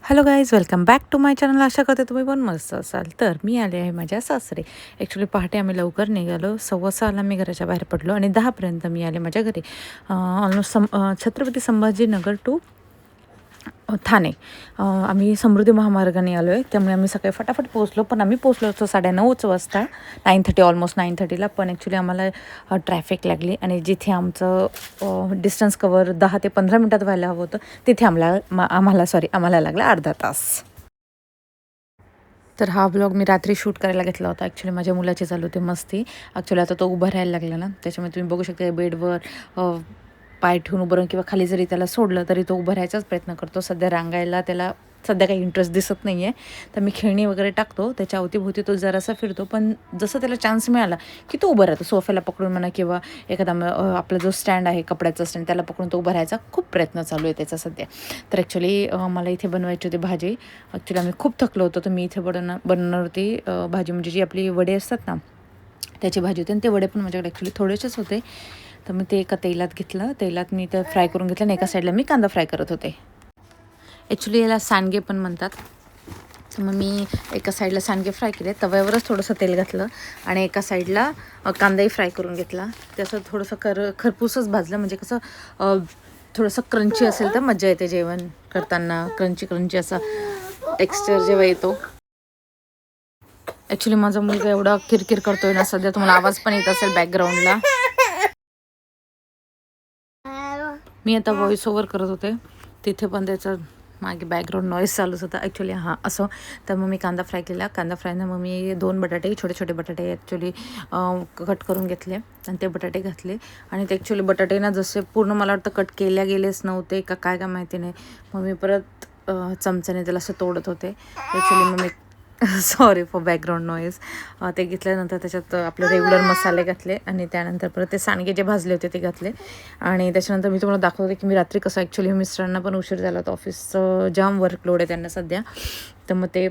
Hello guys, welcome back to my channel. आशा करते तुम्ही पण मस्त असाल. तर मी आले आहे माझ्या सासरे. ॲक्च्युली पहाटे आम्ही लवकर निघालो. 6:15ला मी घराच्या बाहेर पडलो आणि 10पर्यंत मी आले माझ्या घरी. Almost Chhatrapati Sambhajinagar to Thane. आम्ही समृद्धी महामार्गाने आलो आहे, त्यामुळे आम्ही सकाळी फटाफट पोहोचलो. पण आम्ही पोहोचलो होतो 9:30 वाजता, 9:30 ऑलमोस्ट 9:30ला. पण ॲक्च्युली आम्हाला ट्रॅफिक लागली आणि जिथे आमचं डिस्टन्स कवर 10 ते 15 मिनटात व्हायला हवं होतं, तिथे आम्हाला लागला अर्धा तास. तर हा ब्लॉग मी रात्री शूट करायला घेतला होता. ॲक्च्युली माझ्या मुलाची चालू होती मस्ती. ॲक्च्युली आता तो उभा राहायला लागला ना, त्याच्यामुळे तुम्ही बघू शकता बेडवर पाय ठेवून उभं राहून किंवा खाली जरी त्याला सोडलं तरी तो उभं राहायचाच प्रयत्न करतो. सध्या रांगायला त्याला सध्या काही इंटरेस्ट दिसत नाही आहे. तर मी खेळणी वगैरे टाकतो, त्याच्या अवतीभोवती तो जरासा फिरतो. पण जसं त्याला चान्स मिळाला की तो उभं राहतो. सोफ्याला पकडून म्हणा किंवा एखादा आपला जो स्टँड आहे कपड्याचा स्टँड, त्याला पकडून तो उभा राहायचा खूप प्रयत्न चालू आहे त्याचा सध्या. तर ॲक्च्युली मला इथे बनवायची होती भाजी. ॲक्च्युली आम्ही खूप थकलो होतो, तर मी इथे बनवणार होती भाजी, म्हणजे जी आपली वडे असतात ना त्याची भाजी होती. आणि ते वडे पण माझ्याकडे ॲक्च्युली थोडेसेच होते. तर मी ते एका तेलात घेतलं, तेलात मी ते फ्राय करून घेतलं आणि एका साईडला मी कांदा फ्राय करत होते. ॲक्च्युली याला सांडगे पण म्हणतात. तर मग मी एका साईडला सांडगे फ्राय केले, तव्यावरच थोडंसं तेल घातलं आणि एका साईडला कांदाही फ्राय करून घेतला. त्याचं थोडंसं खरपूसच भाजलं, म्हणजे कसं थोडंसं क्रंची असेल तर मजा येते जेवण करताना. क्रंची असा टेक्स्चर जेव्हा येतो. ॲक्च्युली माझा मुलगा एवढा किरकिर करतोय ना सध्या, तुम्हाला आवाज पण येत असेल बॅकग्राऊंडला. मी आता व्हॉइस ओव्हर करत होते, तिथे पण त्याचं मागे बॅकग्राऊंड नॉईज चालूच होता. ॲक्च्युली असं. तर मग मी कांदा फ्राय केला. कांदा फ्रायनं मग मी 2 बटाटे, छोटे बटाटे ॲक्च्युली कट करून घेतले आणि ते बटाटे घातले. आणि ते ॲक्च्युली बटाटे ना जसे पूर्ण मला वाटतं कट केल्या गेलेच नव्हते का काय माहिती नाही. मग मी परत चमच्याने त्याला असं तोडत होते. ॲक्च्युली मग मी सॉरी फॉर बॅकग्राऊंड नॉईज. ते घेतल्यानंतर त्याच्यात आपले रेग्युलर मसाले घातले आणि त्यानंतर परत ते सांडगे जे भाजले होते ते घातले. आणि त्याच्यानंतर मी तुम्हाला दाखवत होते की मी रात्री कसं, ॲक्च्युली मिस्टरांना पण उशीर झाला होता, ऑफिसचं जाम वर्कलोड आहे त्यांना सध्या. तर मग ते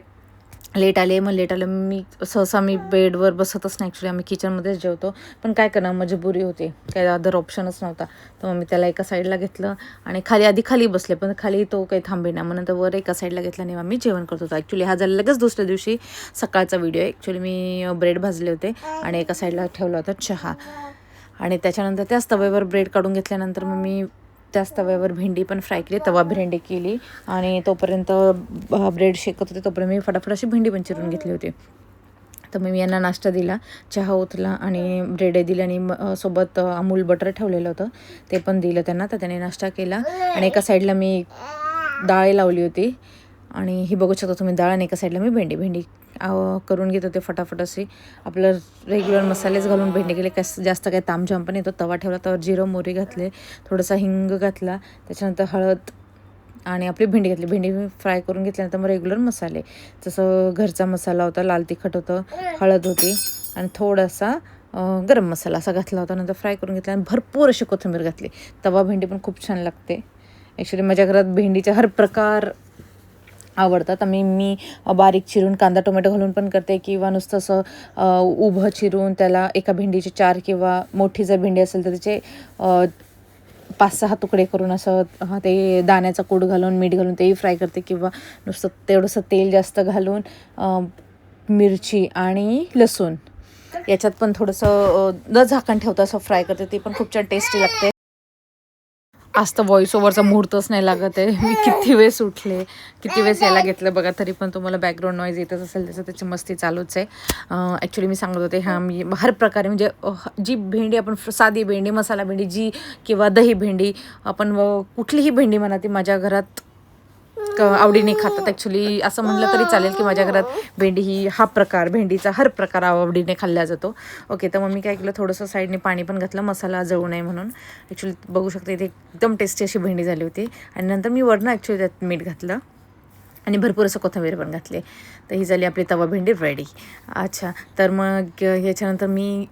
लेट आले. मी सहसा बेडवर बसतच नाही. ॲक्च्युली आम्ही किचनमध्येच जेवतो, पण काय करणार, मजबुरी होती, काही अदर ऑप्शनच नव्हता. तर मग मी त्याला एका साईडला घेतलं आणि खाली बसले, पण खाली तो काही थांबेना. मग नंतर वर एका साईडला घेतला आणि आम्ही जेवण करत होतो. ॲक्च्युली हा झाला लगेच दुसऱ्या दिवशी सकाळचा व्हिडिओ आहे. ॲक्च्युली मी ब्रेड भाजले होते आणि एका साईडला ठेवला होता चहा. आणि त्याच्यानंतर त्याच तव्यावर ब्रेड काढून घेतल्यानंतर मग मी त्याच तव्यावर भेंडी पण फ्राय केली, तवा भेंडी केली. आणि तोपर्यंत ब्रेड शेकत होते, तोपर्यंत मी फटाफट अशी भेंडी पण चिरून घेतली होती. तर मी यांना नाश्ता दिला, चहा ओतला आणि ब्रेड दिली आणि सोबत अमूल बटर ठेवलेलं होतं ते पण दिलं त्यांना. तर त्याने नाश्ता केला आणि एका साईडला मी डाळ लावली होती आणि ही बघू शकता तुम्ही डाळ, आणि एका साईडला मी भेंडी करून घेत होते फटाफट असे. आपलं रेग्युलर मसालेच घालून भेंडी केले, जास्त काही तामझाम पण येतो. तवा ठेवला, तर जिरं मोहरी घातले, थोडासा हिंग घातला, त्याच्यानंतर हळद आणि आपली भेंडी घातली. भेंडी फ्राय करून घेतल्यानंतर मग रेग्युलर मसाले, जसं घरचा मसाला होता, लाल तिखट होतं, हळद होती आणि थोडासा गरम मसाला असा घातला होता. नंतर फ्राय करून घेतला आणि भरपूर अशी कोथिंबीर घातली. तवा भेंडी पण खूप छान लागते. ॲक्च्युली माझ्या घरात भेंडीचे हर प्रकार आवडतात. मी बारीक चिरून कांदा टोमॅटो घालून पण करते, किंवा नुसतं असं उभं चिरून त्याला एका भेंडीचे 4, किंवा मोठी जर भेंडी असेल तर त्याचे 5-6 तुकडे करून असं ते दाण्याचा कूट घालून मीठ घालून तेही फ्राय करते, किंवा नुसतं तेवढंसं तेल जास्त घालून मिरची आणि लसूण याच्यात पण थोडंसं झाकण ठेवतं असं फ्राय करते. ते पण खूप छान टेस्टी लागते. आज तर व्हॉइस ओव्हरचा मुहूर्तच नाही लागत आहे. मी किती वेळेस उठले, किती वेळेस यायला घेतलं बघा, तरी पण तुम्हाला बॅकग्राऊंड नॉईज येतच असेल. त्याची मस्ती चालूच आहे. ॲक्च्युली मी सांगत होते, मी हर प्रकारे, म्हणजे जी भेंडी आपण साधी भेंडी, मसाला भेंडी जी, किंवा दही भेंडी, आपण कुठलीही भेंडी म्हणा, ती माझ्या घरात आवडीने खातात. ॲक्च्युली असं म्हटलं तरी चालेल की माझ्या घरात भेंडीचा हर प्रकार आवडीने खाल्ला जातो. ओके, तर मग मी काय केलं, थोडंसं साईडने पाणी पण घातलं, मसाला जळू नये म्हणून. ॲक्च्युली बघू शकता इथे एकदम टेस्टी अशी भेंडी झाली होती. आणि नंतर मी वरनं ॲक्च्युली त्यात मीठ घातलं आणि भरपूर असं कोथिंबीर पण घातली. तर ही झाली आपली तवा भेंडी रेडी. अच्छा, तर मग याच्यानंतर मी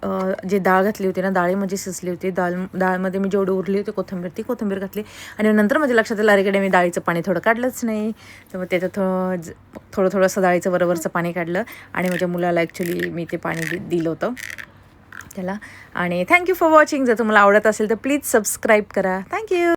जे डाळ घातली होती ना, डाळीमध्ये शिजली होती, डाळमध्ये मी जेवढी उरली होती ती कोथिंबीर घातली. आणि नंतर माझ्या लक्षात आलं, अरेकडे मी डाळीचं पाणी थोडं काढलंच नाही. तर मग त्याच्यात थोडंसं डाळीचं वरवरचं पाणी काढलं आणि माझ्या मुलाला ॲक्च्युली मी ते पाणी दिलं होतं त्याला. आणि थँक्यू फॉर वॉचिंग. जर तुम्हाला आवडत असेल तर प्लीज सबस्क्राईब करा. थँक्यू.